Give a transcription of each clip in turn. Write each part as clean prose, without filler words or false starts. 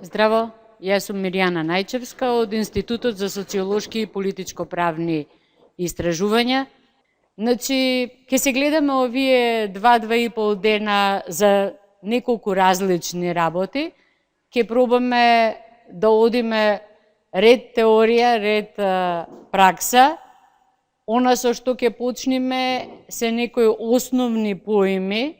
Здраво, јас сум Мирјана Најчевска од Институтот за социолошки и политичко-правни истражувања. Значи, ќе се гледаме овие 2-2,5 дена за неколку различни работи. Ќе пробаме да одиме ред теорија, ред пракса. Она со што ќе почнеме се некои основни поими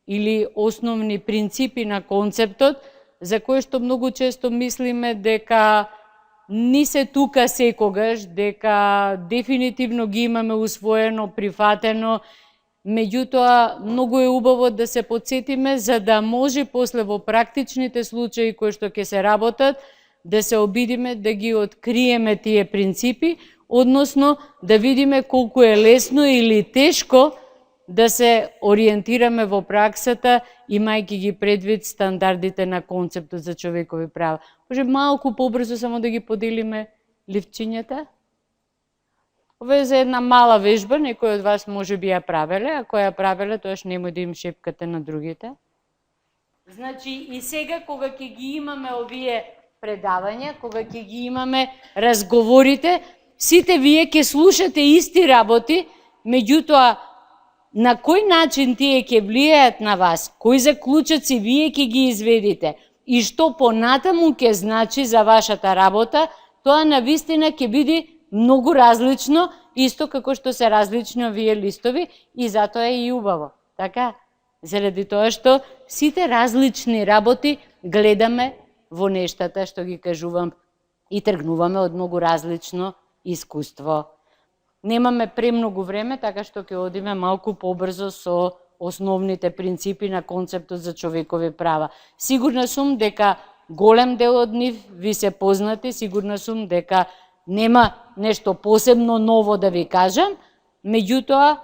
или основни принципи на концептот, за кој што многу често мислиме дека ни се тука секогаш, дека дефинитивно ги имаме усвоено, прифатено, меѓутоа многу е убаво да се подсетиме за да може после во практичните случаи кои што ќе се работат, да се обидиме да ги откриеме тие принципи, односно да видиме колку е лесно или тешко да се ориентираме во праксата, имајќи ги предвид стандардите на концептот за човекови права. Може малку побрзо само да ги поделиме ливчињата? Ова е за една мала вежба, некој од вас може би ја правеле, ако ја правеле, тоаш немој да им шепкате на другите. Значи и сега кога ќе ги имаме овие предавања, кога ќе ги имаме разговорите, сите вие ќе слушате исти работи, меѓутоа на кој начин тие ќе влијаат на вас, кои заклучоци вие ќе ги изведите и што понатаму ќе значи за вашата работа, тоа навистина ќе биде многу различно, исто како што се различни овие листови и затоа е и убаво. Така? Заради тоа што сите различни работи гледаме во нештата што ги кажувам и тргнуваме од многу различно искуство. Немаме премногу време, така што ќе одиме малку побрзо со основните принципи на концептот за човекови права. Сигурна сум дека голем дел од нив ви се познати, сигурна сум дека нема нешто посебно ново да ви кажам, меѓутоа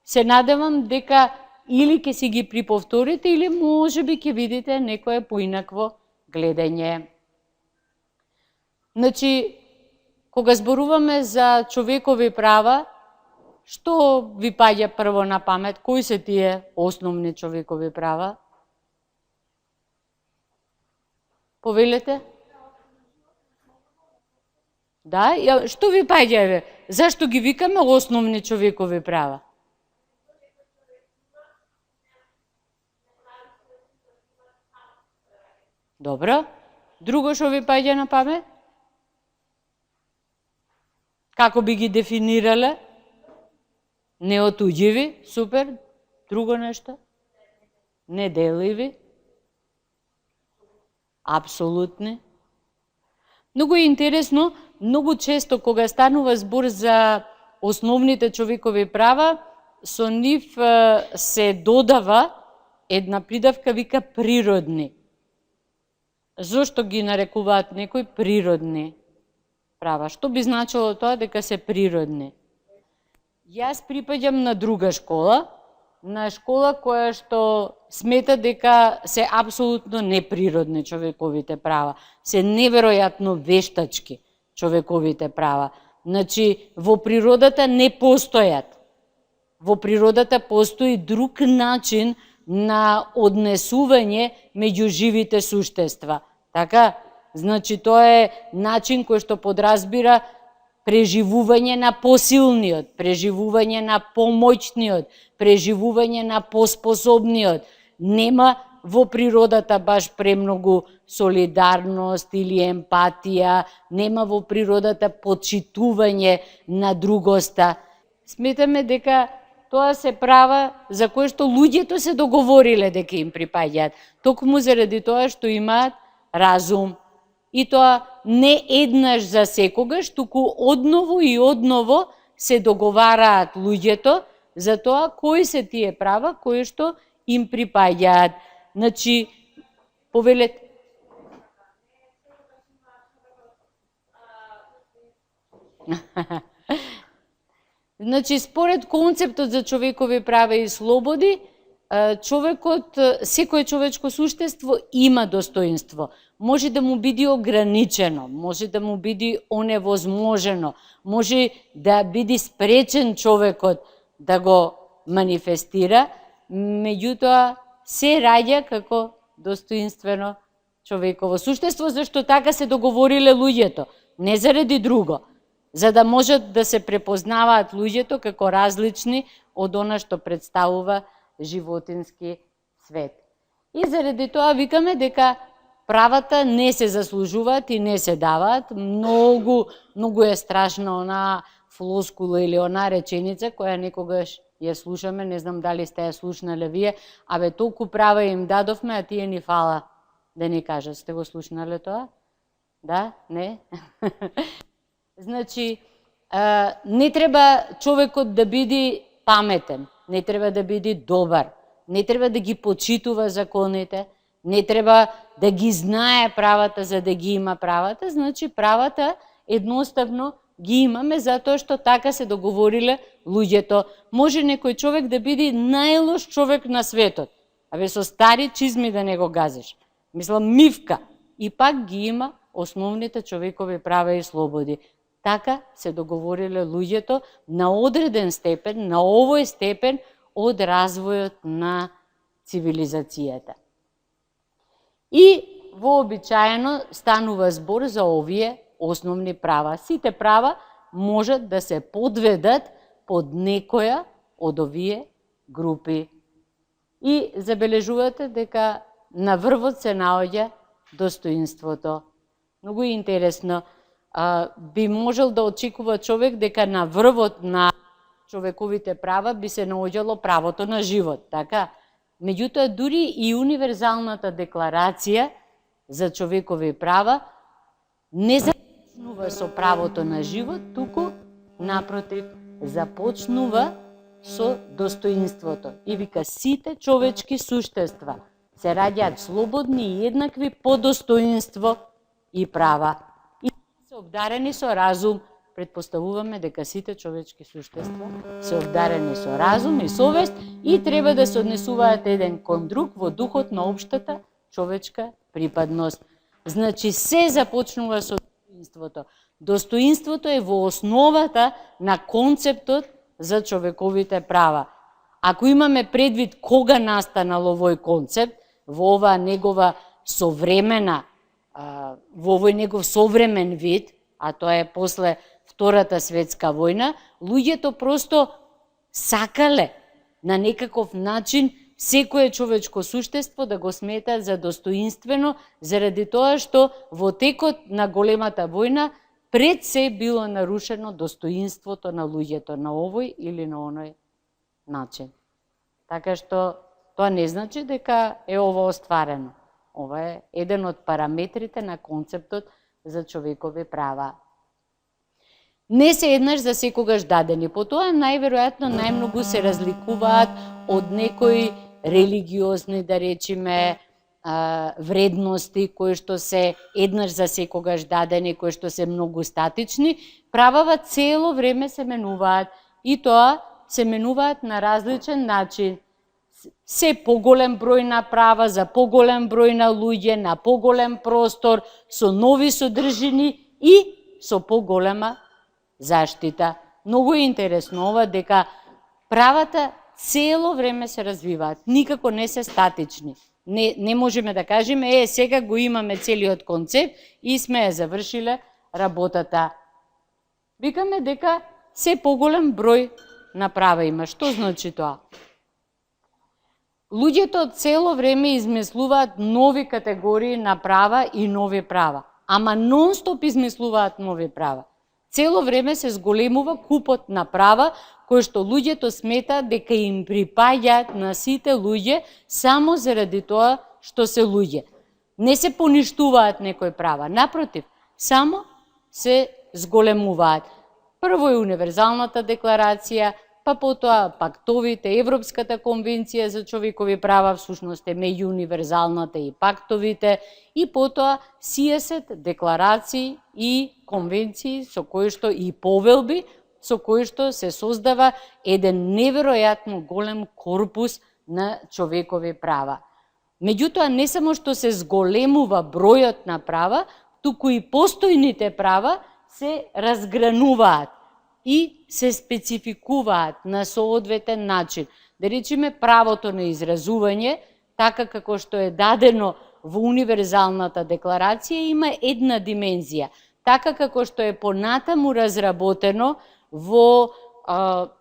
се надевам дека или ќе си ги приповторите, или можеби ќе видите некое поинакво гледање. Значи, кога зборуваме за човекови права, што ви паѓа прво на памет? Кои се тие основни човекови права? Повелете? Да, што ви паѓа? Зашто ги викаме основни човекови права? Добро. Друго што ви паѓа на памет? Како би ги дефинирале? Неотуѓиви, супер. Друго нешто? Неделиви. Апсолутни. Многу е интересно, многу често кога станува збор за основните човекови права, со нив се додава една придавка вика природни. Зошто ги нарекуваат некои природни права? Што би значило тоа дека се природни? Јас припаѓам на друга школа, на школа која што смета дека се апсолутно неприродни човековите права, се неверојатно вештачки човековите права. Значи, во природата не постојат. Во природата постои друг начин на однесување меѓу живите суштества. Така? Значи, тоа е начин кој што подразбира преживување на посилниот, преживување на помоćниот, преживување на поспособниот. Нема во природата баш премногу солидарност или емпатија, нема во природата почитување на другоста. Сметаме дека тоа се права за кои што луѓето се договориле дека им припаѓаат, токму заради тоа што имаат разум. И тоа не еднаш за секогаш, туку одново и одново се договараат луѓето за тоа кои се тие права кои што им припаѓаат. Значи, повелете. Значи, според концептот за човекови права и слободи, човекот, секое човечко суштество има достоинство. Може да му биде ограничено, може да му биде оневозможено, може да биде спречен човекот да го манифестира, меѓутоа се раѓа како достоинствено човеково суштество, зашто така се договориле луѓето, не заради друго, за да можат да се препознаваат луѓето како различни од она што представува животински свет. И заради тоа викаме дека правата не се заслужуваат и не се даваат. Многу е страшна она флоскула или она реченица која некогаш ја слушаме, не знам дали сте ја слушнале вие, абе толку права им дадовме, а тие ни фала да ни кажат. Сте го слушнале тоа? Да? Не? Значи, не треба човекот да биде паметен, не треба да биде добар, не треба да ги почитува законите, не треба да ги знае правата за да ги има правата, значи правата едноставно ги имаме затоа што така се договориле луѓето. Може некој човек да биде најлош човек на светот, абе со стари чизми да не го газиш. Мислам, мивка. И пак ги има основните човекови права и слободи. Така се договориле луѓето на одреден степен, на овој степен од развојот на цивилизацијата. И вообичаено станува збор за овие основни права. Сите права можат да се подведат под некоја од овие групи. И забележувате дека на врвот се наоѓа достоинството. Многу интересно. Би можел да очекува човек дека на врвот на човековите права би се наоѓало правото на живот, така? Меѓутоа, дури и универзалната декларација за човекови права не започнува со правото на живот, туку, напротив, започнува со достоинството. И вика, сите човечки суштества се раѓаат слободни и еднакви по достоинство и права. И се обдарени со разум. Предпоставуваме дека сите човечки суштества се обдарени со разум и совест и треба да се однесуваат еден кон друг во духот на општата човечка припадност. Значи се започнува со достоинството. Достоинството е во основата на концептот за човековите права. Ако имаме предвид кога настанал овој концепт, во оваа негова современа, во овој негов современ вид, а тоа е после Втората светска војна, луѓето просто сакале на некаков начин секое човечко суштество да го смета за достоинствено, заради тоа што во текот на големата војна пред се било нарушено достоинството на луѓето на овој или на оној начин. Така што тоа не значи дека е ова остварено. Ова е еден од параметрите на концептот за човекови права. Не се еднаш за секогаш дадени, потоа најверојатно најмногу се разликуваат од некои религиозни, да речеме, вредности кои што се еднаш за секогаш дадени, кои што се многу статични, правава цело време се менуваат и тоа се менуваат на различен начин. Се поголем број на права за поголем број на луѓе, на поголем простор, со нови содржини и со поголема заштита. Многу е интересно ова дека правата цело време се развиваат, никако не се статични. Не можеме да кажеме, сега го имаме целиот концепт и сме ја завршиле работата. Викаме дека се поголем број на права има. Што значи тоа? Луѓето цело време измислуваат нови категории на права и нови права, ама нон-стоп измислуваат нови права. Цело време се зголемува купот на права кои што луѓето сметаат дека им припаѓаат на сите луѓе само заради тоа што се луѓе. Не се поништуваат некои права, напротив, само се зголемуваат. Прво е универзалната декларација, па потоа пактовите, Европската конвенција за човекови права, всушност е меѓу универзалната и пактовите, и потоа сиесет декларации и конвенции со кои што и повелби, со кои што се создава еден неверојатно голем корпус на човекови права. Меѓутоа, не само што се зголемува бројот на права, туку и постојните права се разгрануваат и се спецификуваат на соодветен начин. Да речеме, правото на изразување, така како што е дадено во универзалната декларација има една димензија, така како што е понатаму разработено во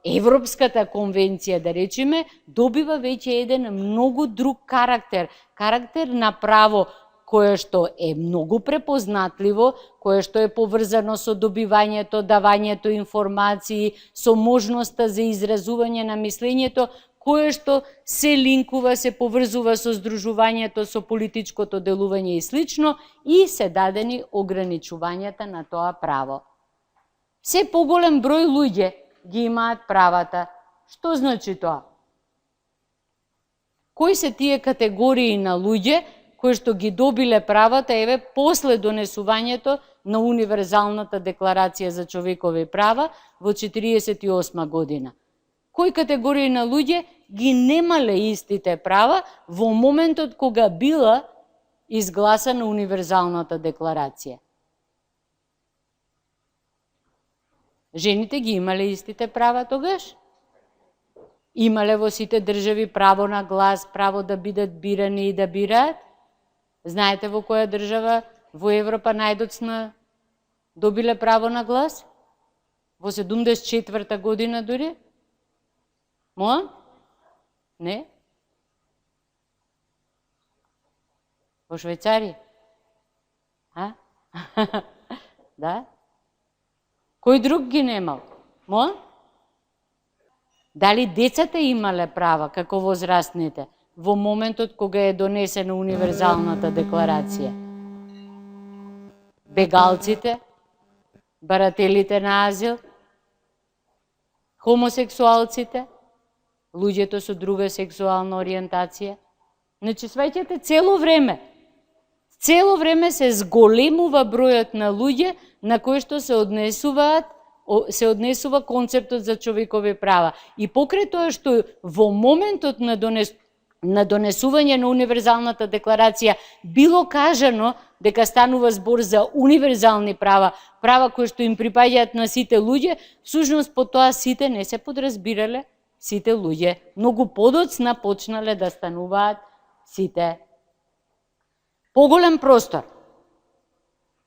Европската конвенција, да речеме, добива веќе еден многу друг карактер, карактер на право кое што е многу препознатливо, кое што е поврзано со добивањето, давањето информации, со можноста за изразување на мислењето, кое што се линкува, се поврзува со здружувањето, со политичкото делување и слично, и се дадени ограничувањата на тоа право. Се поголем број луѓе ги имаат правата. Што значи тоа? Кои се тие категории на луѓе кои што ги добиле правата, еве, после донесувањето на Универзалната декларација за човекови права во 1948 година? Кои категории на луѓе ги немале истите права во моментот кога била изгласана Универзалната декларација? Жените ги имале истите права тогаш? Имале во сите држави право на глас, право да бидат бирани и да бираат? Знаете во која држава во Европа најдоцна добиле право на глас? Во 74-та година дури? Молам? Не? Во Швајцарија? А? Да? Кој друг ги немал? Молам? Дали децата имале права како возрастните во моментот кога е донесена Универзалната декларација? Бегалците, барателите на азил, хомосексуалците, луѓето со друга сексуална ориентација. Значи, сваќате, цело време се зголемува бројот на луѓе на кои што се однесува концептот за човекови права. И покрај тоа што во моментот на донесување на Универзалната декларација било кажано дека станува збор за универзални права, права кои што им припаѓаат на сите луѓе, всушност по тоа сите не се подразбирале сите луѓе. Многу подоцна почнале да стануваат сите. Поголем простор.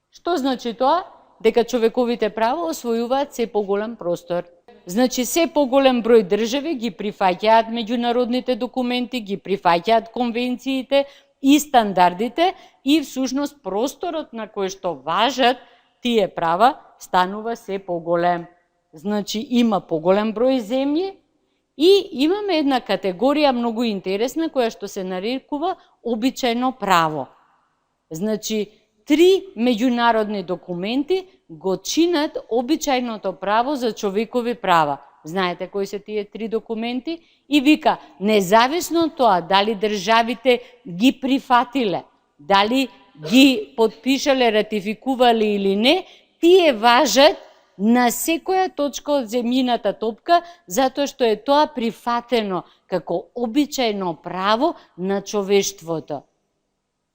Што значи тоа? Дека човековите права освојуваат се поголем простор. Значи, се поголем број држави ги прифаќаат меѓународните документи, ги прифаќаат конвенциите и стандардите, и всушност просторот на кој што важат тие права станува се поголем. Значи, има поголем број земји и имаме една категорија многу интересна која што се нарекува обичајно право. Значи, 3 меѓународни документи го чинат обичајното право за човекови права. Знаете кои се тие 3 документи? И вика, независно од тоа дали државите ги прифатиле, дали ги подпишале, ратификувале или не, тие важат на секоја точка од земјината топка, затоа што е тоа прифатено како обичајно право на човештвото.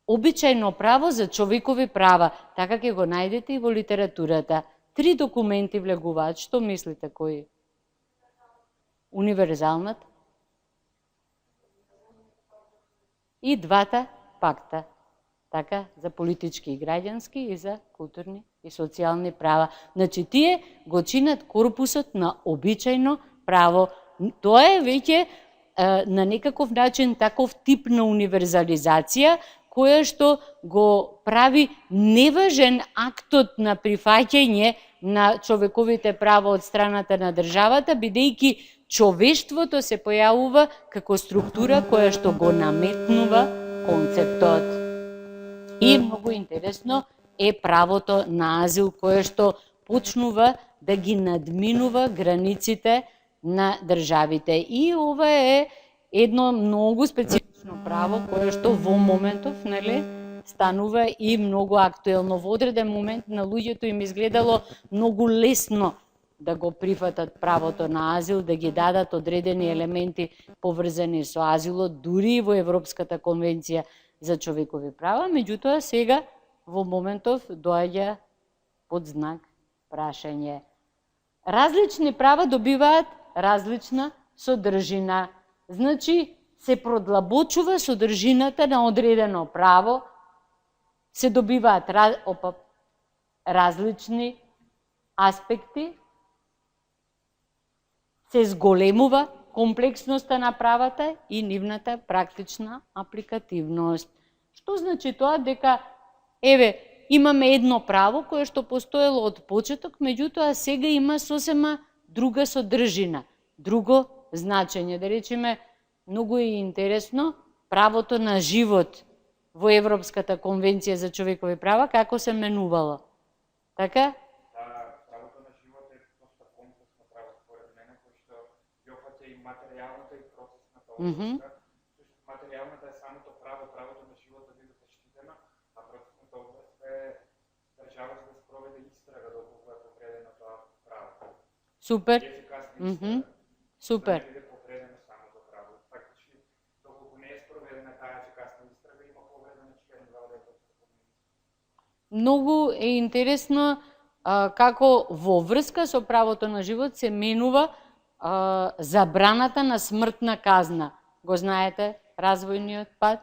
Обичајно право за човекови права, така ќе го најдете и во литературата. 3 документи влегуваат. Што мислите, кои? Универзалната и двата пакта. Така, за политички и граѓански и за културни и социјални права. Значи, тие го чинат корпусот на обичајно право. Тоа е веќе на некаков начин таков тип на универзализација, која што го прави неважен актот на прифаќање на човековите права од страната на државата, бидејќи човештвото се појавува како структура која што го наметнува концептот. И многу интересно е правото на азил, кое што почнува да ги надминува границите на државите. И ова е едно многу специфично право кое што во моментов, станува и многу актуелно. Во одреден момент на луѓето им изгледало многу лесно да го прифатат правото на азил, да ги дадат одредени елементи поврзани со азилот, дури и во Европската конвенција за човекови права, меѓутоа сега во моментов доаѓа под знак прашање. Различни права добиваат различна содржина. Значи, се продлабочува содржината на одредено право се добиваат различни аспекти, се зголемува комплексноста на правата и нивната практична апликативност. Што значи тоа? Дека, имаме едно право кое што постоело од почеток, меѓутоа сега има сосема друга содржина, друго значење. Да речеме, многу е интересно правото на живот во Европската конвенција за човекови права, како се менувало. Така? Правото на живот е доста комплексно право според мене, кој што ја опфаќа и материјалната и процесната област. Материјалната е самото право, правото на живот да биде заштитено, а процесната област е државата да спроведе истрага доколку е повредено тоа право. Супер. Ефикасна Супер. да не биде повредено самото право. Фактички, доколку не е спроведена таа ефикасна истрага, има повреда на член 2 од Европската конвенција. Многу е интересно како во врска со правото на живот се менува забраната на смртна казна. Го знаете развојниот пат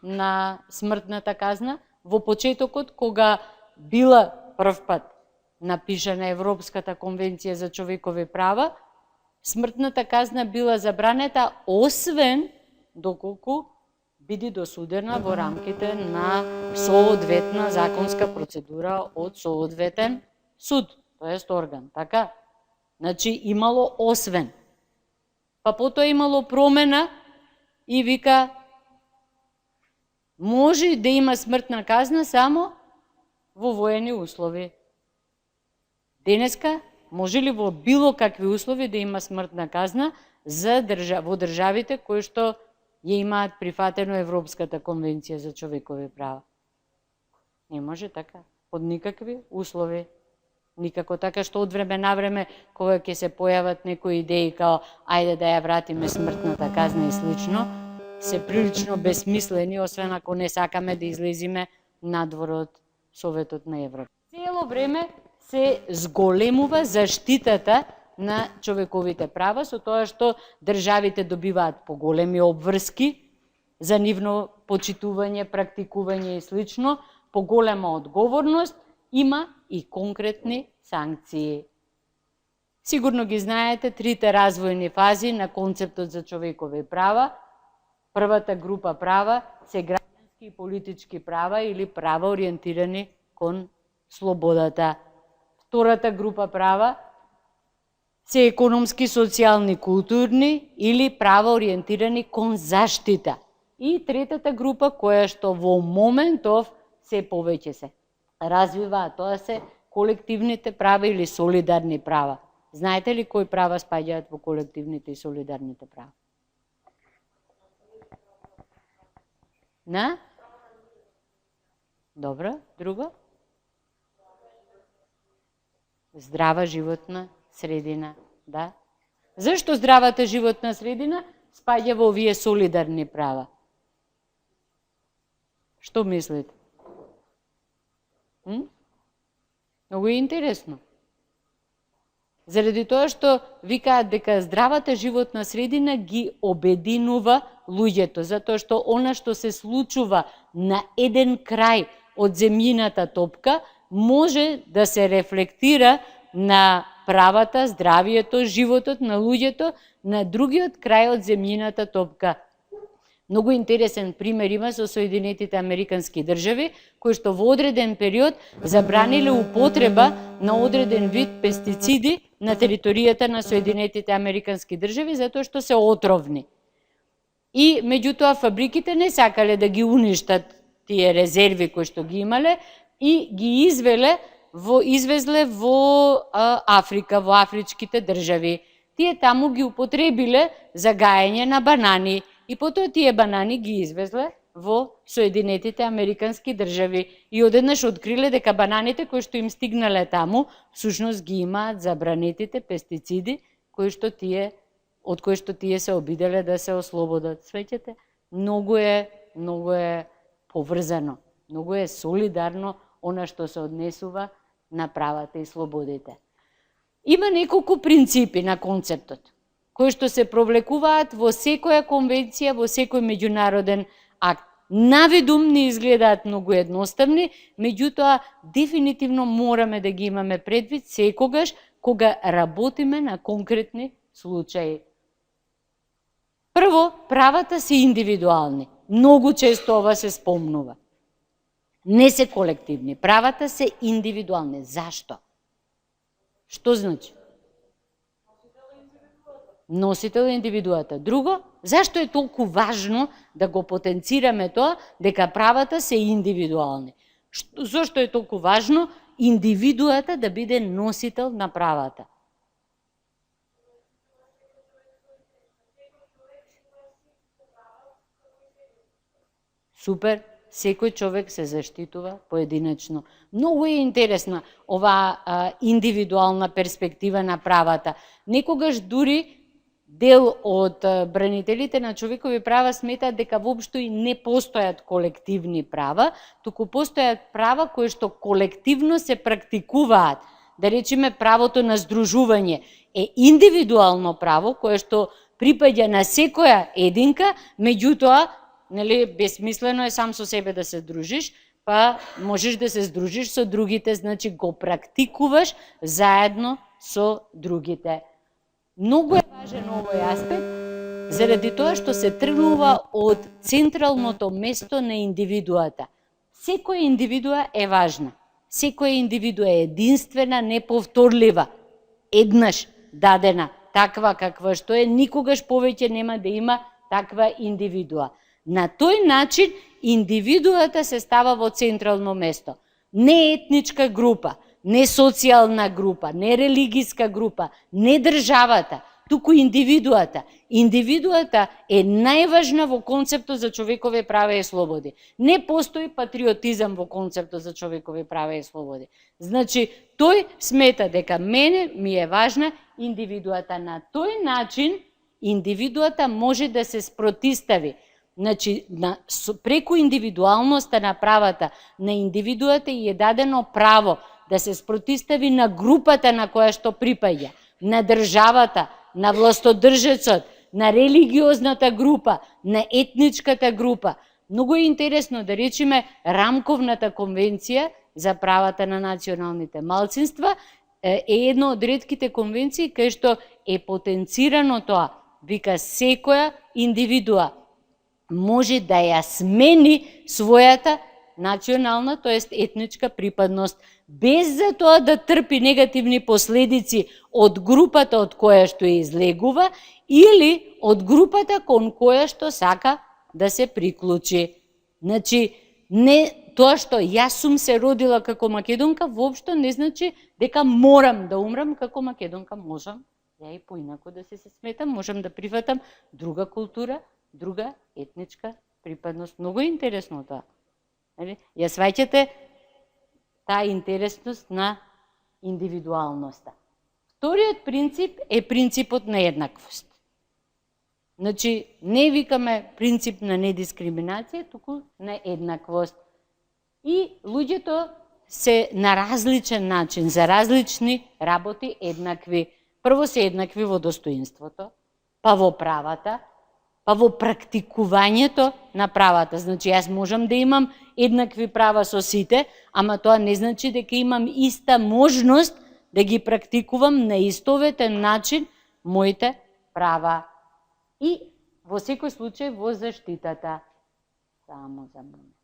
на смртната казна? Во почетокот, кога била прв пат напишана Европската конвенција за човекови права, смртната казна била забранета, освен доколку биде досудена во рамките на соодветна законска процедура од соодветен суд, тоест орган, така? Значи имало освен. Па потоа имало промена и вика може да има смртна казна само во воени услови. Денеска може ли во било какви услови да има смртна казна во државите кои што ја имаат прифатено Европската конвенција за човекови права? Не може така, под никакви услови. Никако така, што од време на време, кога ќе се појават некои идеи као ајде да ја вратиме смртната казна и слично, се прилично безсмислени, освен ако не сакаме да излезиме надвор од Советот на Европа. Цело време се зголемува заштитата на човековите права со тоа што државите добиваат поголеми обврски за нивно почитување, практикување и слично, поголема одговорност, има и конкретни санкции. Сигурно ги знаете трите развојни фази на концептот за човекови права. Првата група права се граѓански и политички права или права ориентирани кон слободата. Втората група права се економски, социјални, културни или права ориентирани кон заштита. И третата група која што во моментов се повеќе се развива, тоа се колективните права или солидарни права. Знаете ли кои права спаѓаат во колективните и солидарните права? На? Добро, друго? Здрава животна средина, да. Зашто здравата животна средина спаѓа во овие солидарни права? Што мислите? Многу е интересно. Заради тоа што викаат дека здравата животна средина ги обединува луѓето, затоа што она што се случува на еден крај од земјината топка може да се рефлектира на правата, здравието, животот на луѓето на другиот крај од земјината топка. Многу интересен пример има со Соединетите Американски држави, кои што во одреден период забраниле употреба на одреден вид пестициди на територијата на Соединетите Американски држави, затоа што се отровни. И меѓутоа фабриките не сакале да ги уништат тие резерви кои што ги имале и ги извезле во Африка, во афричките држави. Тие таму ги употребиле за гаење на банани и потоа тие банани ги извезле во Соединетите Американски држави и одеднаш откриле дека бананите кои што им стигнале таму всушност ги имаат забранетите пестициди од кои што тие се обиделе да се ослободат. Свеќате, многу е поврзано, многу е солидарно она што се однесува на правата и слободите. Има неколку принципи на концептот, кои што се провлекуваат во секоја конвенција, во секој меѓународен акт. Навидум не изгледаат многу едноставни, меѓутоа дефинитивно мораме да ги имаме предвид секогаш кога работиме на конкретни случаи. Прво, правата се индивидуални. Многу често ова се спомнува. Не се колективни. Правата се индивидуални. Зашто? Што значи? Носител е индивидуата. Друго, зашто е толку важно да го потенцираме тоа дека правата се индивидуални? Зошто е толку важно индивидуата да биде носител на правата? Супер, секој човек се заштитува поединечно. Многу е интересна оваа индивидуална перспектива на правата. Некогаш дури дел од бранителите на човекови права сметаат дека воопшто и не постојат колективни права, туку постојат права кои што колективно се практикуваат. Да речеме, правото на здружување е индивидуално право кое што припаѓа на секоја единка, меѓутоа, нели, бесмислено е сам со себе да се дружиш, па можеш да се здружиш со другите, значи го практикуваш заедно со другите. Многу е важен овој аспект, заради тоа што се тргнува од централното место на индивидуата. Секоја индивидуа е важна. Секоја индивидуа е единствена, неповторлива, еднаш дадена, таква каква што е, никогаш повеќе нема да има таква индивидуа. На тој начин индивидуата се става во централно место. Не етничка група, не социјална група, не религиска група, не државата, туку индивидуата. Индивидуата е најважна во концептот за човекови права и слободи. Не постои патриотизам во концептот за човекови права и слободи. Значи, тој смета дека мене ми е важна индивидуата. На тој начин, индивидуата може да се спротистави. Значи, преку индивидуалноста на правата на индивидуата и е дадено право да се спротистави на групата на која што припаѓа, на државата, на властодржецот, на религиозната група, на етничката група. Многу е интересно да речеме Рамковната конвенција за правата на националните малцинства е една од ретките конвенции кај што е потенцирано тоа. Вика, секоја индивидуа може да ја смени својата национална, тоест етничка припадност, без за тоа да трпи негативни последици од групата од која што ја излегува или од групата кон која што сака да се приклучи. Значи, не тоа што јас сум се родила како македонка, воопшто не значи дека морам да умрам како македонка. Можам ја и поинако да се сметам, можам да прифатам друга култура, друга етничка припадност. Многу е интересно тоа. Ја сваќате таа интересност на индивидуалноста. Вториот принцип е принципот на еднаквост. Значи, не викаме принцип на недискриминација, туку на еднаквост. И луѓето се на различен начин, за различни работи еднакви. Прво се еднакви во достоинството, па во правата, па во практикувањето на правата. Значи, јас можам да имам еднакви права со сите, ама тоа не значи дека имам иста можност да ги практикувам на истоветен начин моите права. И во секој случај во заштитата. Само за момент.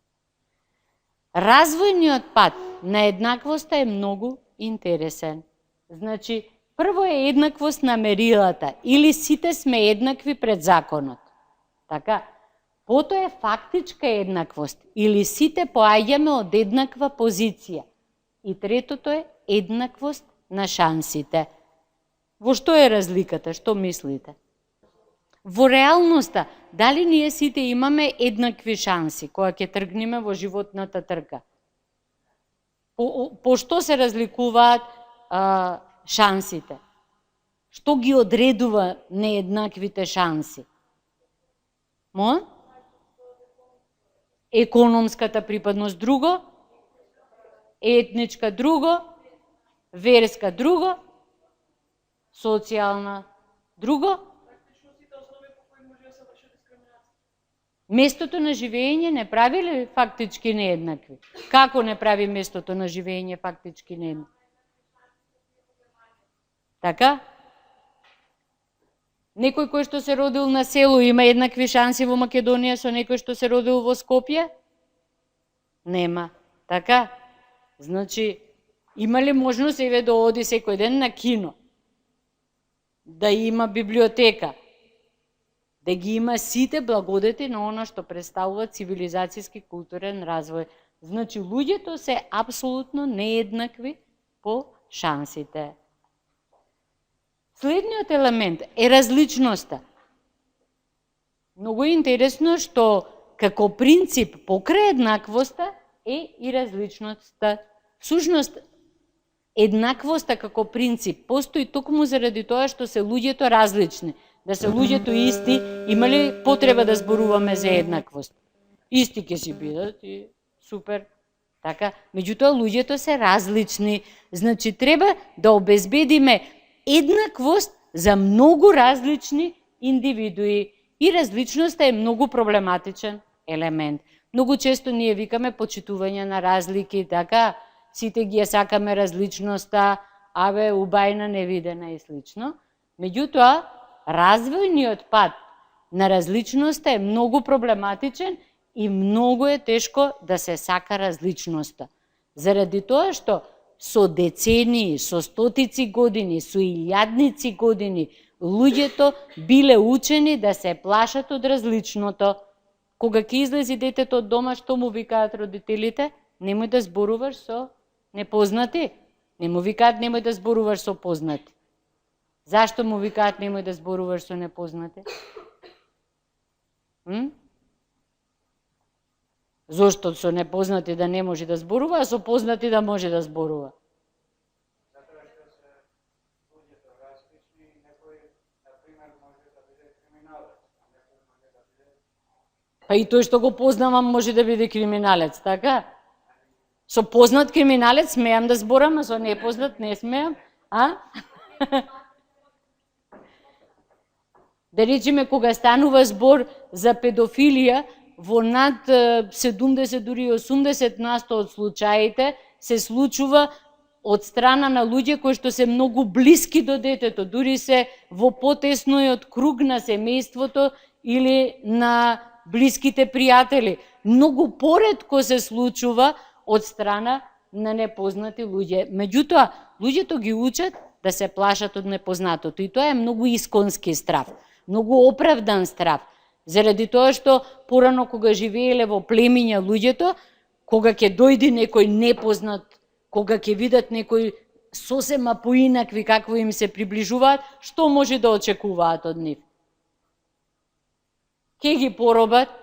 Развојниот пат на еднаквоста е многу интересен. Значи, прво е еднаквост на мерилата, или сите сме еднакви пред законот. Така, потоа е фактичка еднаквост, или сите поаѓаме од еднаква позиција. И третото е еднаквост на шансите. Во што е разликата? Што мислите? Во реалноста, дали ние сите имаме еднакви шанси кога ќе тргнеме во животната трка? По што се разликуваат шансите? Што ги одредува нееднаквите шанси? Економската припадност друго, етничка друго, верска друго, социјална друго. Местото на живење не прави ли фактички нееднакви? Како не прави местото на живење фактички нееднакви? Така? Некој кој што се родил на село има еднакви шанси во Македонија со некој што се родил во Скопје? Нема. Така? Значи, има ли можност еве да оди секој ден на кино? Да има библиотека? Да ги има сите благодети на она што представува цивилизацијски културен развој. Значи, луѓето се апсолутно нееднакви по шансите. Следниот елемент е различноста. Многу интересно што како принцип покрај еднаквоста е и различноста. Всушност, еднаквоста како принцип постои токму заради тоа што се луѓето различни. Да се луѓето исти, има ли потреба да зборуваме за еднаквост? Исти ќе си бидат и супер. Така, меѓутоа луѓето се различни. Значи треба да обезбедиме еднаквост за многу различни индивидуи. И различноста е многу проблематичен елемент. Многу често ние викаме почитување на разлики, така, сите ги ја сакаме различноста, абе, убајна, невидена и слично. Меѓутоа, развојниот пат на различноста е многу проблематичен и многу е тешко да се сака различноста. Заради тоа што со децении, со стотици години, со илјадници години, луѓето биле учени да се плашат од различното. Кога ќе излези детето од дома, што му викаат родителите? Немој да зборуваш со непознати. Не му викаат немој да зборуваш со познати. Зашто му викаат немој да зборуваш со непознати? Зошто со непознати да не може да зборува, а со познати да може да зборува? Затоа што се луѓето различни, некој, например, може да биде криминалец, а некој може да биде... Па и тој што го познавам може да биде криминалец, така? Со познат криминалец смеам да зборам, а со непознат не смеам, а? Да речеме, кога станува збор за педофилија, во над 70, дури 80% од случаите се случува од страна на луѓе кои што се многу блиски до детето, дури се во потесниот круг на семејството или на блиските пријатели. Многу поретко се случува од страна на непознати луѓе. Меѓутоа, луѓето ги учат да се плашат од непознатото и тоа е многу исконски страв, многу оправдан страв. Заради тоа што порано кога живееле во племиња луѓето, кога ќе дојде некој непознат, кога ќе видат некој сосема поинакви какво им се приближуваат, што може да очекуваат од нив? Ке ги поробат,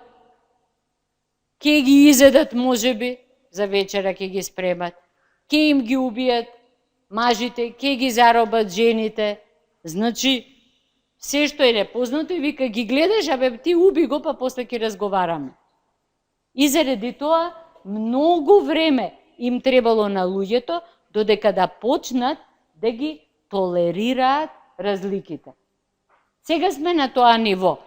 ке ги изедат можеби, за вечера ке ги спремат, ке им ги убијат мажите, ке ги заробат жените. Значи, се што е непознато и вика ги гледаш, абе ти уби го, па после ќе разговараме. И заради тоа многу време им требало на луѓето додека да почнат да ги толерираат разликите. Сега сме на тоа ниво.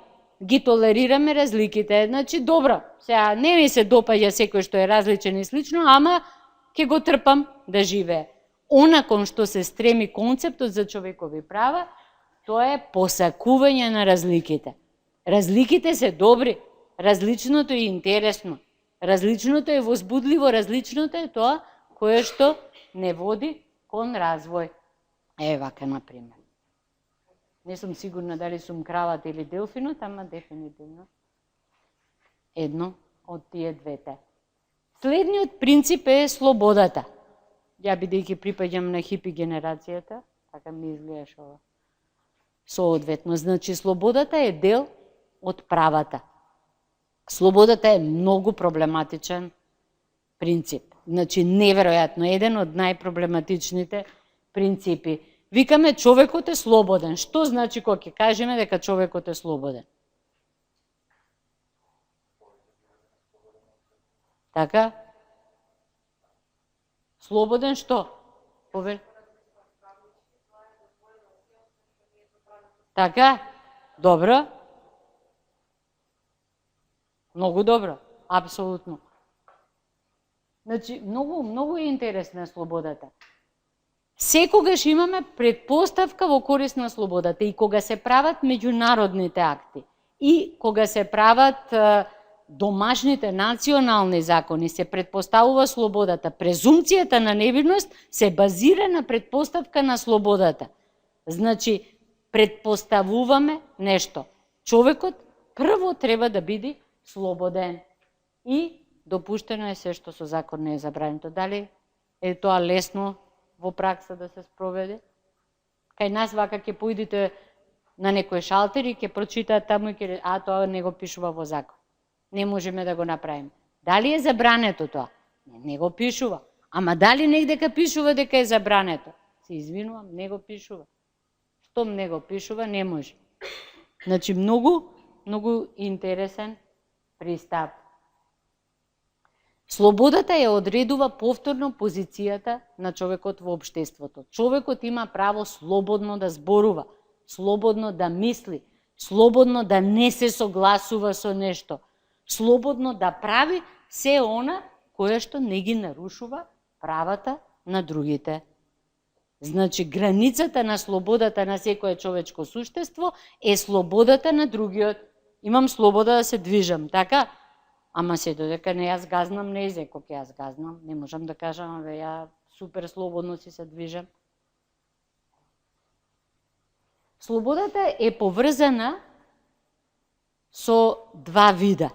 Ги толерираме разликите. Значи, добро, сега не ми се допаѓа секој што е различен и слично, ама ќе го трпам да живее. Она кон што се стреми концептот за човекови права, тоа е посакување на разликите. Разликите се добри, различното е интересно, различното е возбудливо, различното е тоа кое што не води кон развој. Вака, например. Не сум сигурна дали сум кравата или делфинот, ама дефинитивно едно од тие двете. Следниот принцип е слободата. Ја бидејќи припаѓам на хипи генерацијата, така ми изгледаш ова. Соодветно, значи слободата е дел од правата. Слободата е многу проблематичен принцип. Значи неверојатно еден од најпроблематичните принципи. Викаме човекот е слободен. Што значи кога ќе кажеме дека човекот е слободен? Така? Слободен што? Така? Добро. Многу добро, апсолутно. Значи, многу е интересна слободата. Секогаш имаме предпоставка во корист на слободата и кога се прават меѓународните акти и кога се прават домашните национални закони, се предпоставува слободата. Презумцијата на невинност се базира на предпоставка на слободата. Значи, предпоставуваме нешто. Човекот прво треба да биде слободен и допуштено е се што со закон не е забрането. Дали е тоа лесно во пракса да се спроведе? Кај нас вака ќе поидите на некој шалтер и ќе прочитаат таму и ќе тоа не го пишува во закон. Не можеме да го направиме. Дали е забрането тоа? Не го пишува. Ама дали негдека пишува дека е забрането? Се извинувам, не го пишува. Штом не го пишува, не може. Значи, многу интересен пристап. Слободата ја одредува повторно позицијата на човекот во општеството. Човекот има право слободно да зборува, слободно да мисли, слободно да не се согласува со нешто, слободно да прави се она кое што не ги нарушува правата на другите. Значи, границата на слободата на секое човечко суштество е слободата на другиот. Имам слобода да се движам, така? Ама се додека не јас газнам, не е кога јас газнам. Не можам да кажам, ја супер слободно си се движам. Слободата е поврзана со два вида.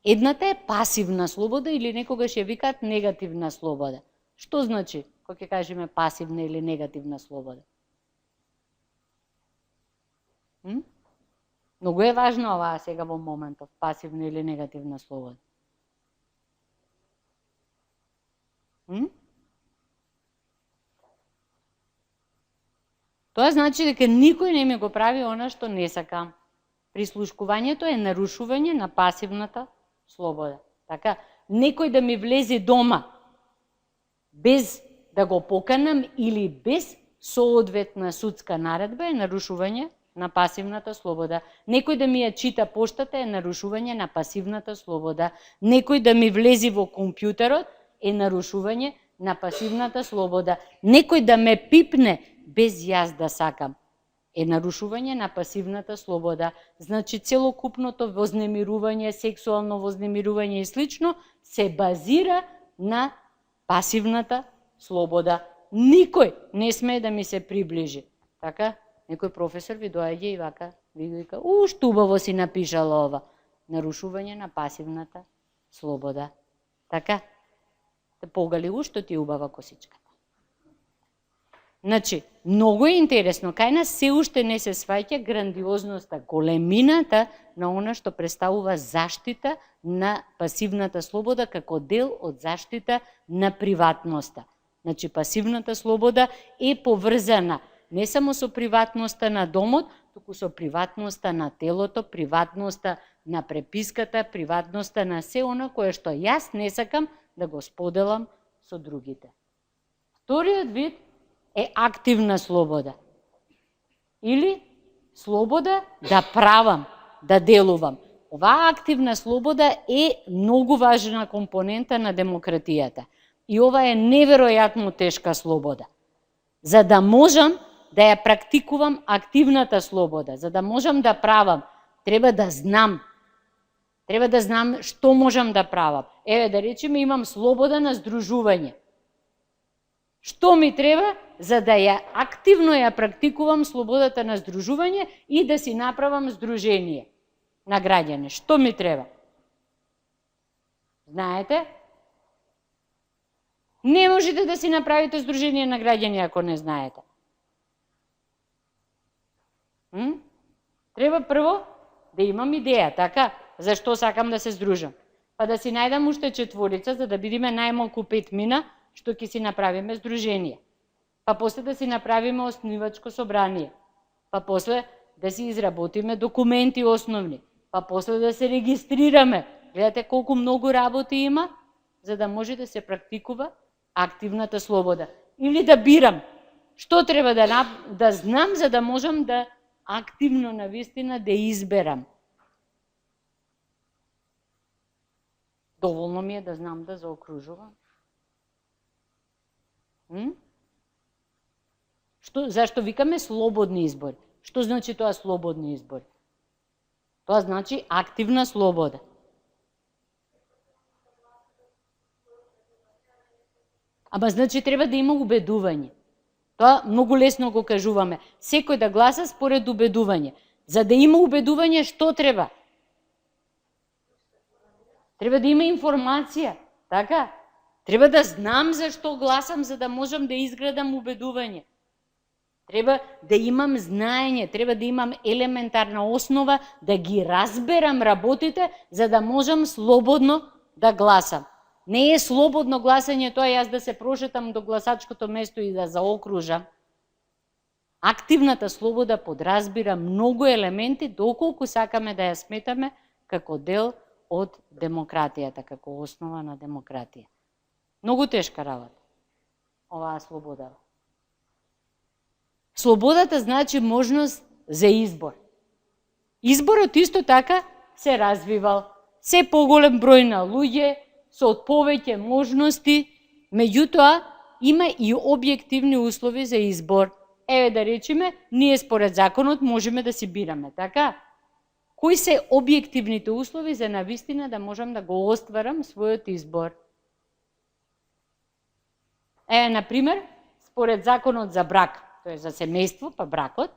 Едната е пасивна слобода или некогаш ја викаат негативна слобода. Што значи, кога ќе кажеме пасивна или негативна слобода? Многу е важно оваа сега во моментов, пасивна или негативна слобода. Тоа значи дека никој не ми го прави она што не сакам. Прислушкувањето е нарушување на пасивната слобода. Така, некој да ми влезе дома без да го поканам или без соодветна судска наредба е нарушување на пасивната слобода. Некој да ми ја чита поштата е нарушување на пасивната слобода. Некој да ми влезе во компјутерот е нарушување на пасивната слобода. Некој да ме пипне без јас да сакам е нарушување на пасивната слобода. Значи, целокупното вознемирување, сексуално вознемирување и слично се базира на пасивната слобода. Никој не смее да ми се приближи. Така? Некој професор ви доаѓа и вака, ви вика, што убаво си напишала ова. Нарушување на пасивната слобода. Така? Те погали што ти е убава косичката. Значи, многу е интересно, кај нас се уште не се сваќа грандиозноста, големината на она што представува заштита на пасивната слобода како дел од заштита на приватноста. Значи, пасивната слобода е поврзана не само со приватноста на домот, туку со приватноста на телото, приватноста на преписката, приватноста на се она кое што јас не сакам да го споделам со другите. Вториот вид е активна слобода. Или слобода да правам, да делувам. Оваа активна слобода е многу важна компонента на демократијата. И ова е неверојатно тешка слобода. За да можам да ја практикувам активната слобода, за да можам да правам, треба да знам. Треба да знам што можам да правам. Еве, да речеме, имам слобода на здружување. Што ми треба за да ја активно ја практикувам слободата на здружување и да си направам здружение на граѓани? Што ми треба? Знаете? Не можете да си направите здружение на граѓани ако не знаете. Треба прво да имам идеја, така? Зашто сакам да се здружам? Па да си најдам уште четворица, за да бидеме најмалку 5 мина, што ќе си направиме здружение. Па после да си направиме основничко собрание. Па после да си изработиме документи основни. Па после да се регистрираме. Гледате колку многу работи има, за да може да се практикува активната слобода. Или да бирам. Што треба да знам, за да можам да активно навистина да изберам. Доволно ми е да знам да заокружувам. Зашто викаме слободни избори? Што значи тоа слободни избори? Тоа значи активна слобода. Ама значи треба да има убедување. Тоа многу лесно го кажуваме. Секој да гласа според убедување. За да има убедување, што треба? Треба да има информација, така? Треба да знам за што гласам, за да можам да изградам убедување. Треба да имам знаење, треба да имам елементарна основа, да ги разберам работите, за да можам слободно да гласам. Не е слободно гласање тоа јас да се прошетам до гласачкото место и да заокружам. Активната слобода подразбира многу елементи, доколку сакаме да ја сметаме како дел од демократијата, како основа на демократија. Многу тешка работа, оваа слобода. Слободата значи можност за избор. Изборот исто така се развивал. Се поголем број на луѓе, со повеќе можности, меѓутоа има и објективни услови за избор. Еве да речеме, ние според законот можеме да си бираме, така? Кои се објективните услови за навистина да можам да го остварам својот избор? Например, според законот за брак, тоа е за семејство, па бракот,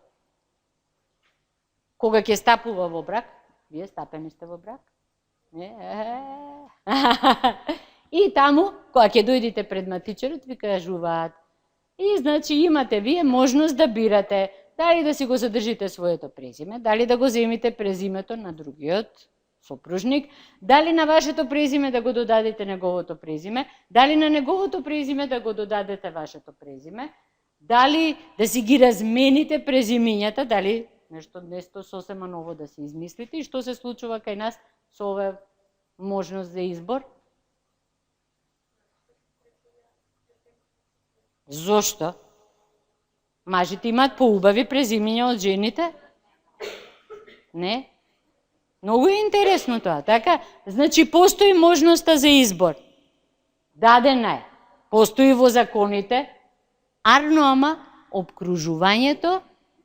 кога ќе стапува во брак, вие стапени сте во брак? И таму, кога ќе дојдете пред матичарот, ви кажуваат, и значи имате вие можност да бирате, дали да си го задржите своето презиме, дали да го земите презимето на другиот сопружник, дали на вашето презиме да го додадете неговото презиме, дали на неговото презиме да го додадете вашето презиме, дали да си ги размените презимињата, дали нешто сосема ново да се измислите и што се случува кај нас со оваа можност за избор? Зошто? Мажите имаат поубави презимиња од жените? Не? Многу е интересно тоа, така? Значи, постои можноста за избор. Дадена е. Постои во законите, арно ама обкружувањето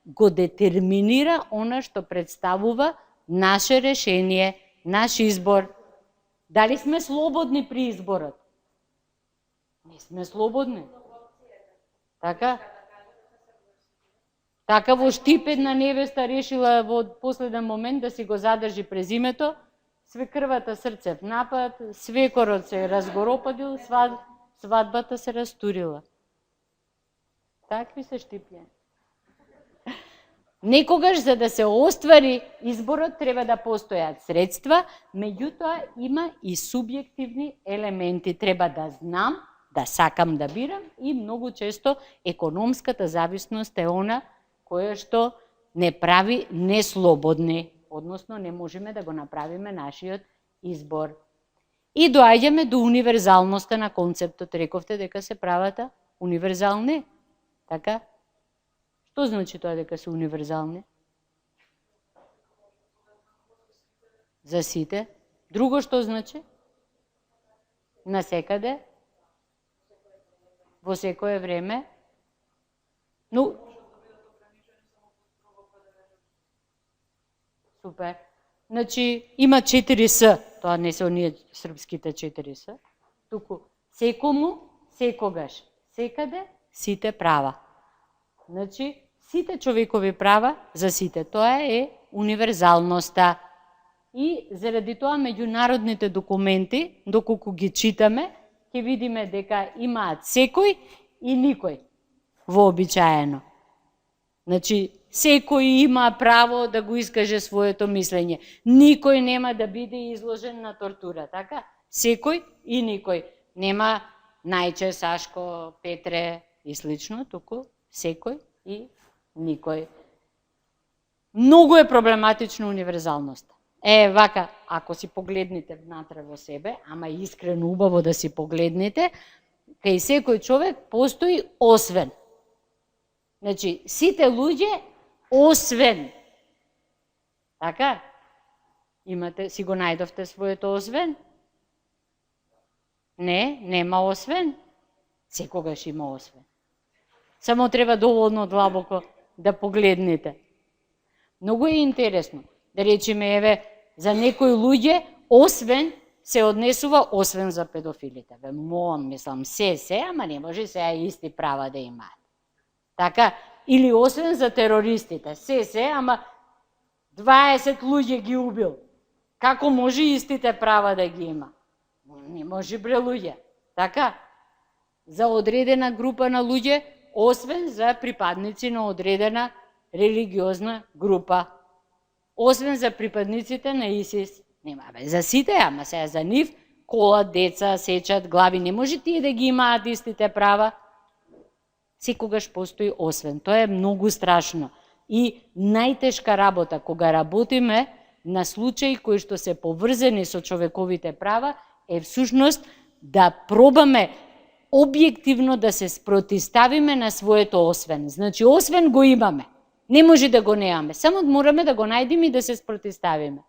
го детерминира она што представува наше решение, наш избор. Дали сме слободни при изборот? Не сме слободни. Така? Така во Штип една невеста решила во последен момент да си го задржи презимето, свекрвата срцев напад, свекорот се разгоропадил, свадбата се растурила. Такви се Штипјани. Некогаш за да се оствари изборот треба да постојат средства, меѓутоа има и субјективни елементи. Треба да знам, да сакам да бирам и многу често економската зависност е она која што не прави неслободни, односно не можеме да го направиме нашиот избор. И доаѓаме до универзалноста на концептот. Рековте дека се правата универзални, така? Што значи тоа дека се универзални? За сите. Друго што значи? Насекаде? Во секое време? Но супер. Значи, има 4С, тоа не се оние српските 4С, туку секому, секогаш, секаде, сите права. Значи, сите човекови права за сите, тоа е универзалноста. И заради тоа меѓународните документи, доколку ги читаме, ќе видиме дека имаат секој и никој, вообичаено. Значи, секој има право да го искаже своето мислење. Никој нема да биде изложен на тортура, така? Секој и никој. Нема Најче, Сашко, Петре и слично, туку секој и никој. Многу е проблематична универзалноста. Вака, ако си погледнете внатре во себе, ама искрено убаво да си погледнете, кај секој човек постои освен. Значи, сите луѓе освен. Така? Имате, си го најдовте своето освен? Не, нема освен. Секогаш има освен. Само треба доволно длабоко да погледнете. Многу е интересно. Да речеме, еве, за некои луѓе, освен се однесува, освен за педофилите. Бе, мислам, се, ама не може сега исти права да имаат. Така, или освен за терористите. Се, ама 20 луѓе ги убил. Како може истите права да ги има? Не може, бре, луѓе. Така, за одредена група на луѓе, освен за припадници на одредена религиозна група. Освен за припадниците на ИСИС. Нема, бе, за сите, ама сега за нив, колат деца, сечат глави, не може тие да ги имаат истите права. Секогаш постои освен. Тоа е многу страшно. И најтешка работа, кога работиме на случаи кои што се поврзани со човековите права, е всушност да пробаме објективно да се спротиставиме на своето освен. Значи, освен го имаме. Не може да го немаме. Само мораме да го најдеме и да се спротиставиме.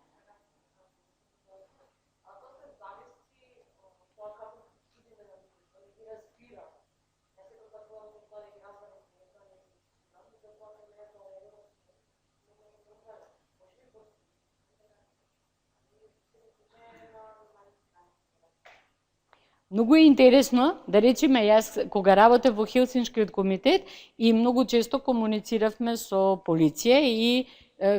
Многу е интересно, да речеме, јас кога работев во Хелсиншкиот комитет и многу често комунициравме со полиција и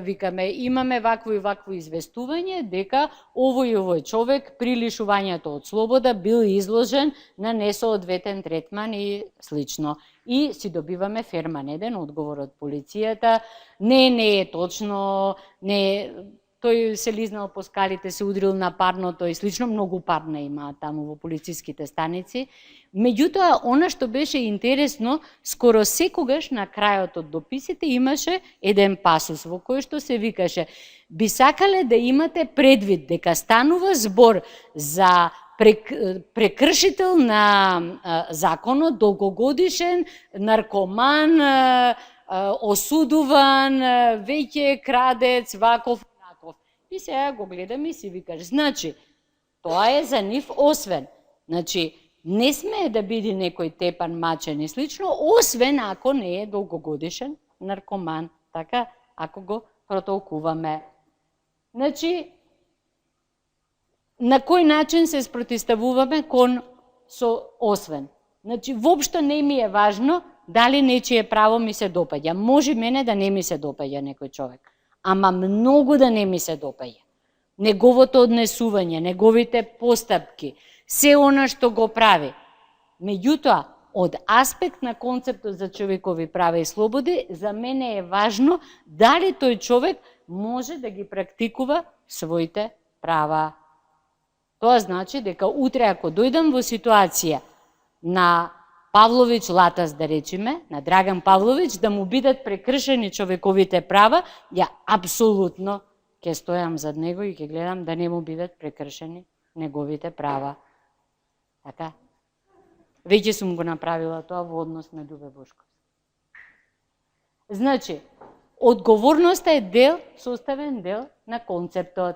викаме, имаме вакво и вакво известување дека овој и овој човек при лишувањето од слобода бил изложен на несоодветен третман и слично. И си добиваме ферманеден одговор од полицијата. Не е точно, тој се лизнал по скалите, се удрил на парното и слично, многу парна имаат таму во полициските станици. Меѓутоа, она што беше интересно, скоро секогаш на крајот од дописите имаше еден пасус во кој што се викаше: би сакале да имате предвид дека станува збор за прекршител на законот, долгогодишен наркоман, осудуван, веќе крадец, ваков. И сега го гледаме и си викаш, значи, тоа е за нив освен. Значи, не смее да биде некој тепан, мачен и слично, освен ако не е долгогодишен наркоман. Така, ако го протолкуваме. Значи, на кој начин се спротиставуваме кон со освен? Значи, воопшто не ми е важно дали нечие право ми се допаѓа. Може мене да не ми се допаѓа некој човек. Ама многу да не ми се допаѓа. Неговото однесување, неговите постапки, се она што го прави. Меѓутоа, од аспект на концептот за човекови права и слободи, за мене е важно дали тој човек може да ги практикува своите права. Тоа значи дека утре ако дојдам во ситуација на Павлович Латас, да речеме, на Драган Павлович, да му бидат прекршени човековите права, ја апсолутно ќе стојам зад него и ќе гледам да не му бидат прекршени неговите права. Така? Веќе сум го направила тоа во однос на Љубе Бошковски. Значи, одговорноста е дел, составен дел на концептот.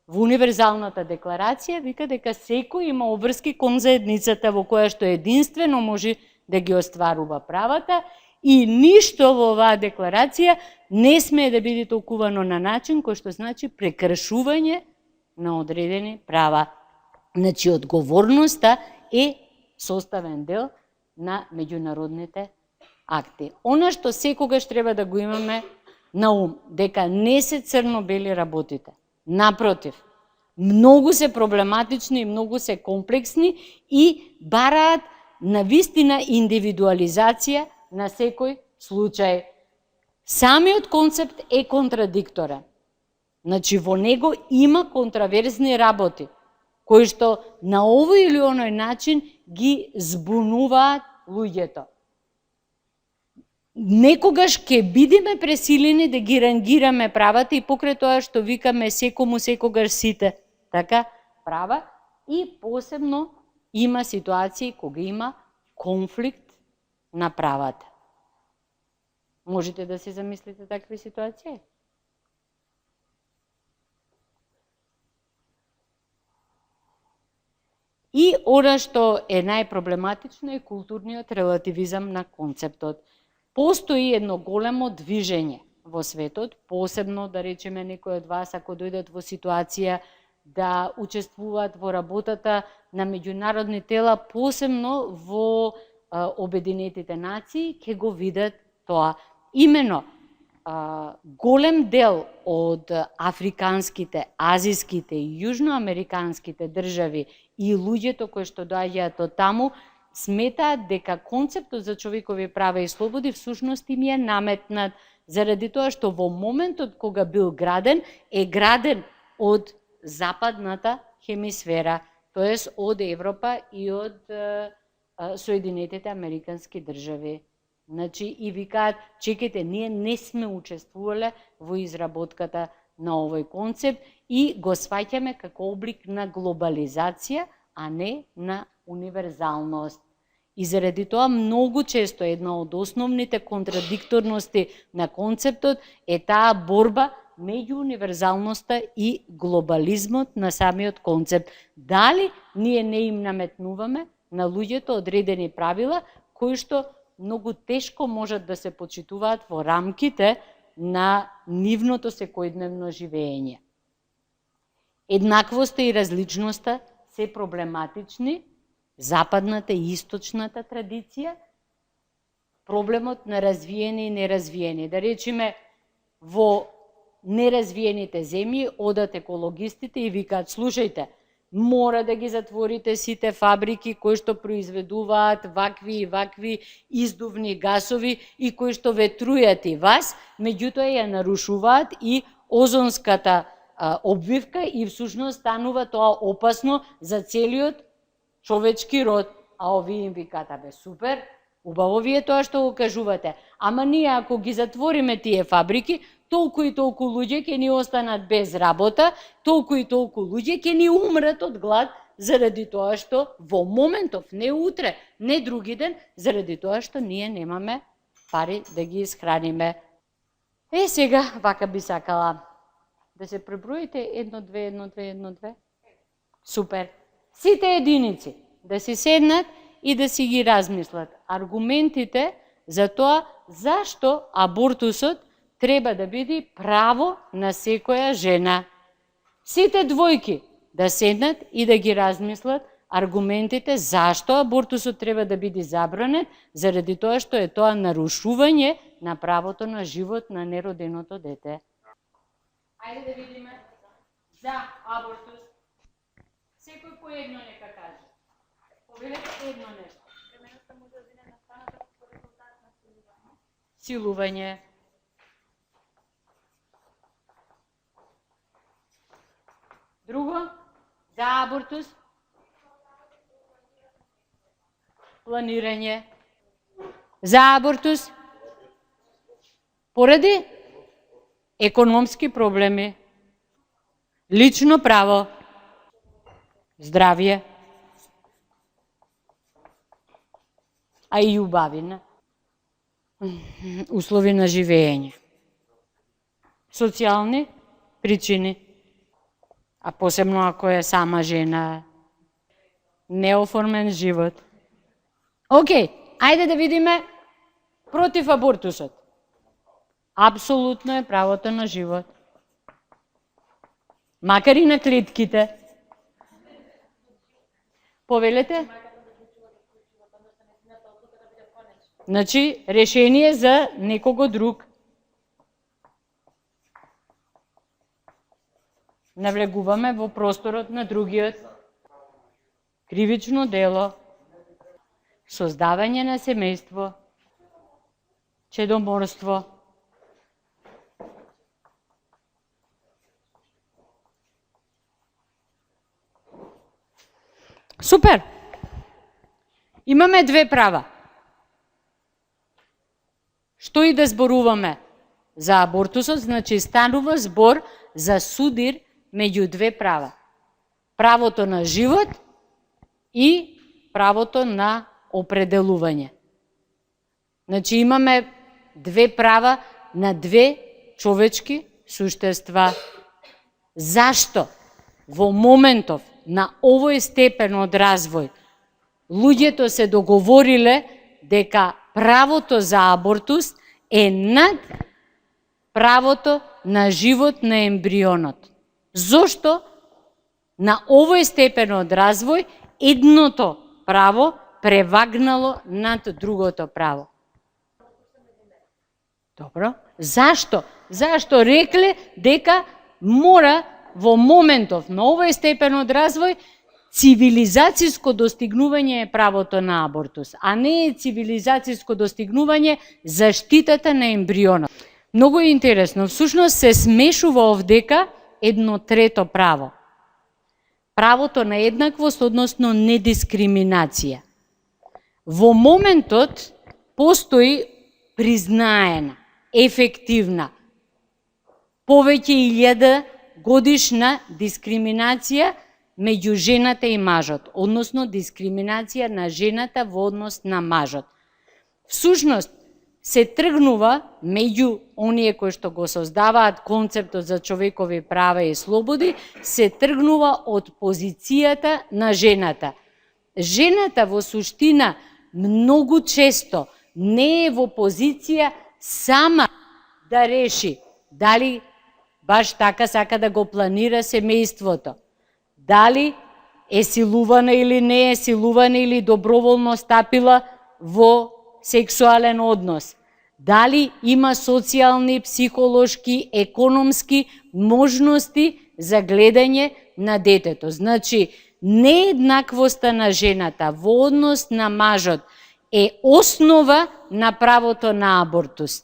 Во универзалната декларација вика дека секој има обврски кон заедницата во која што единствено може да ги остварува правата и ништо во оваа декларација не смее да биде толкувано на начин кој што значи прекршување на одредени права. Значи, одговорноста е составен дел на меѓународните акти. Она што секогаш треба да го имаме на ум, дека не се црно-бели работите. Напротив, многу се проблематични и многу се комплексни и бараат навистина индивидуализација на секој случај. Самиот концепт е контрадикторен. Значи, во него има контраверзни работи, кои што на овој или оној начин ги збунуваат луѓето. Некогаш ќе бидеме пресилени да ги рангираме правата и покрај тоа што викаме секому секогаш сите, така, права, и посебно има ситуации кога има конфликт на правата. Можете да се замислите такви ситуации? И она што е најпроблематично е културниот релативизам на концептот. Постои едно големо движење во светот, посебно да речеме некои од вас ако дојдат во ситуација да учествуваат во работата на меѓународни тела, посебно во Обединетите нации, ќе го видат тоа. Имено, голем дел од африканските, азиските и јужноамериканските држави и луѓето кои што доаѓаат од таму сметаат дека концептот за човекови права и слободи всушност им е наметнат, заради тоа што во моментот кога бил граден, е граден од западната хемисфера, тоест од Европа и од Соединетите Американски држави. Значи, и викаат, чекайте, ние не сме учествувале во изработката на овој концепт и го сваќаме како облик на глобализација, а не на универзалност. И заради тоа многу често една од основните контрадикторности на концептот е таа борба меѓу универзалноста и глобализмот на самиот концепт. Дали ние не им наметнуваме на луѓето одредени правила кои што многу тешко можат да се почитуваат во рамките на нивното секојдневно живење. Еднаквоста и различноста се проблематични, западната и источната традиција, проблемот на развиени и неразвиени. Да речеме, во неразвиените земји одат екологистите и викаат, слушајте, мора да ги затворите сите фабрики кои што произведуваат вакви и вакви издувни гасови и кои што ветрујат и вас, меѓутоа ја нарушуваат и озонската обвивка и всушност станува тоа опасно за целиот човечки род. А овие им викаат, абе супер, убаво вие тоа што го кажувате. Ама ние ако ги затвориме тие фабрики, толку и толку луѓе ќе ни останат без работа, толку и толку луѓе ќе ни умрат од глад, заради тоа што во моментов, не утре, не други ден, заради тоа што ние немаме пари да ги исхраниме. Сега, вака би сакала да се преброите 1, 2, 1, 2, 1, 2. Супер. Сите единици да си седнат и да си ги размислат аргументите за тоа зашто абортусот треба да биде право на секоја жена. Сите двојки да седнат и да ги размислат аргументите зашто абортусот треба да биде забранет, заради тоа што е тоа нарушување на правото на живот на нероденото дете. Ајде да видиме за абортус. Секој по едно нека каже. Повелете едно нешто. Премената може да биде настаната како резултат на силување. Силување. Друго, за абортус, планирање. За абортус, поради економски проблеми, лично право, здравје, а и убавина, услови на живење, социјални причини, а посебно ако е сама жена, неоформен живот. Океј, ајде да видиме против абортусот. Апсолутно е правото на живот. Макар и на клетките. Повелете? Значи, решение за некого друг. Навлегуваме во просторот на другиот. Кривично дело. Создавање на семејство. Чедоморство. Супер! Имаме две права. Што и да зборуваме за абортусот, значи станува збор за судир меѓу две права. Правото на живот и правото на определување. Значи имаме две права на две човечки суштества. Зашто во моментов на овој степен од развој, луѓето се договориле дека правото за абортус е над правото на живот на ембрионот. Зошто на овој степен од развој едното право превагнало над другото право? Добро. Зашто? Зашто рекле дека мора во моментов на овој степен од развој цивилизацијско достигнување е правото на абортус, а не е цивилизацијско достигнување заштитата на ембрионот. Многу е интересно, всушност се смешува овдека едно трето право. Правото на еднаквост, односно недискриминација. Во моментот постои признаена, ефективна, повеќе 1000 годишна дискриминација меѓу жената и мажот, односно дискриминација на жената во однос на мажот. Всушност, се тргнува меѓу оние кои што го создаваат концептот за човекови права и слободи, се тргнува од позицијата на жената. Жената во суштина многу често не е во позиција сама да реши дали баш така сака да го планира семејството, дали е силувана или не е силувана или доброволно стапила во сексуален однос, дали има социјални, психолошки, економски можности за гледање на детето. Значи, нееднаквоста на жената во однос на мажот е основа на правото на абортус.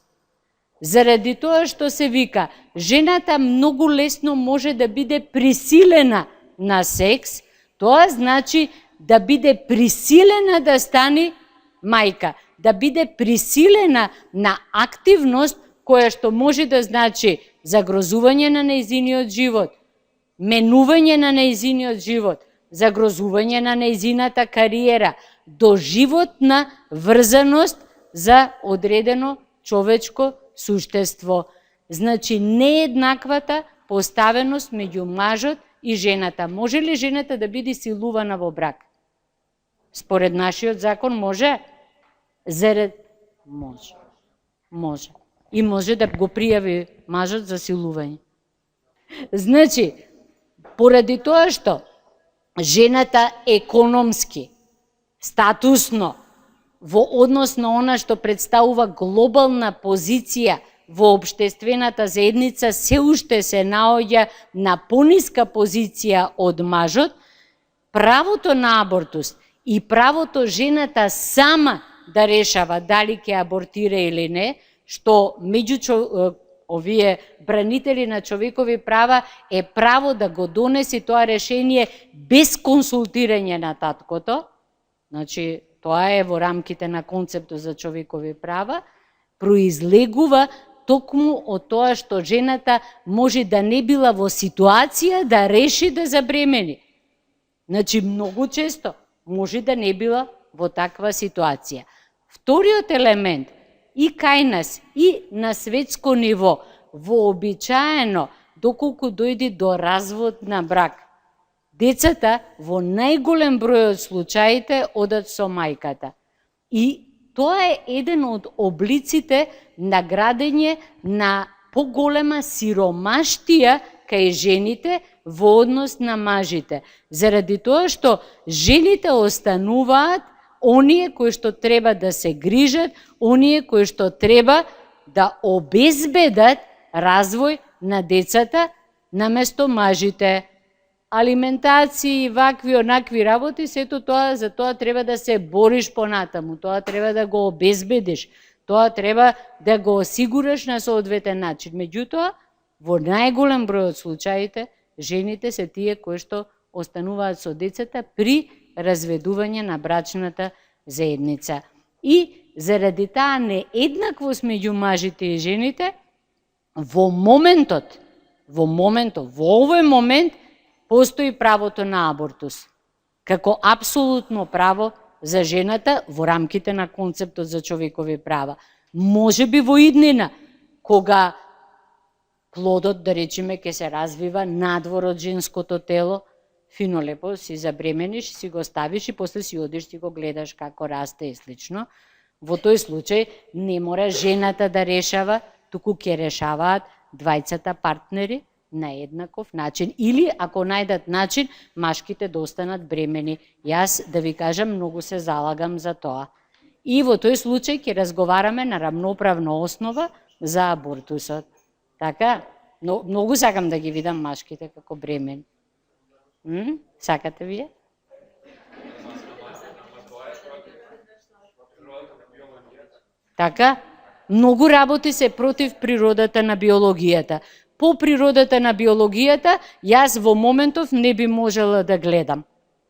Заради тоа што се вика, жената многу лесно може да биде присилена на секс, тоа значи да биде присилена да стане мајка, да биде присилена на активност која што може да значи загрозување на нејзиниот живот, менување на нејзиниот живот, загрозување на нејзината кариера, доживотна врзаност за одредено човечко суштество. Значи, нееднаквата поставеност меѓу мажот и жената. Може ли жената да биде силувана во брак? Според нашиот закон може? Може. Може. И може да го пријави мажот за силување. Значи, поради тоа што жената економски, статусно, во однос на она што представува глобална позиција во општествената заедница, се уште се наоѓа на пониска позиција од мажот, правото на абортус и правото жената сама да решава дали ќе абортира или не, што меѓу овие бранители на човекови права е право да го донеси тоа решение без консултирање на таткото, значи тоа е во рамките на концептот за човекови права, произлегува токму од тоа што жената може да не била во ситуација да реши да забремени. Значи, многу често може да не била во таква ситуација. Вториот елемент, и кај нас, и на светско ниво, вообичаено, доколку дојде до развод на брак, децата во најголем број од случаите одат со мајката. И тоа е еден од облиците на градење на поголема сиромаштија кај жените во однос на мажите. Заради тоа што жените остануваат оние кои што треба да се грижат, оние кои што треба да обезбедат развој на децата наместо мажите. Алиментации, вакви, онакви работи, сето тоа, за тоа треба да се бориш понатаму, тоа треба да го обезбедиш, тоа треба да го осигураш на соодветен начин. Меѓутоа, во најголем број од случаите, жените се тие кои што остануваат со децата при разведување на брачната заедница. И заради таа нееднаквост меѓу мажите и жените, во овој момент, постои правото на абортус, како апсолутно право за жената во рамките на концептот за човекови права. Може би во иднина, кога плодот, да речеме, ќе се развива надвор од женското тело, фино лепо си забремениш, си го ставиш и после си одиш, си го гледаш како расте и слично. Во тој случај не мора жената да решава, туку ќе решаваат двајцата партнери на еднаков начин. Или, ако најдат начин, машките да останат бремени. Јас, да ви кажам, многу се залагам за тоа. И во тој случај ќе разговараме на рамноправна основа за абортусот. Така? Но, многу сакам да ги видам машките како бремени. Сакате вие? Така? Многу работи се против природата на биологијата. По природата на биологијата, јас во моментов не би можела да гледам.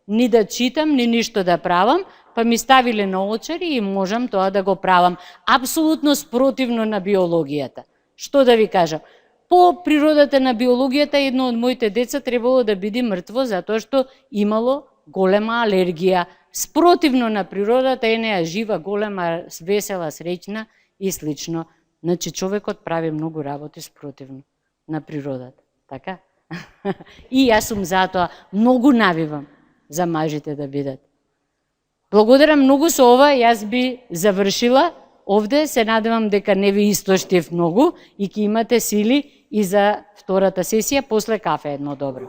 Ни да читам, ни ништо да правам, па ми ставиле на очари и можам тоа да го правам. Апсолутно спротивно на биологијата. Што да ви кажам? По природата на биологијата, едно од моите деца требало да биде мртво затоа што имало голема алергија. Спротивно на природата, неа жива, голема, весела, среќна и слично. Значи, човекот прави многу работи спротивно на природата. Така? И јас сум затоа многу навивам за мажите да бидат. Благодарам многу со ова, јас би завршила. Овде се надевам дека не ви истоштив многу и ќе имате сили и за втората сесија, после кафе едно добро.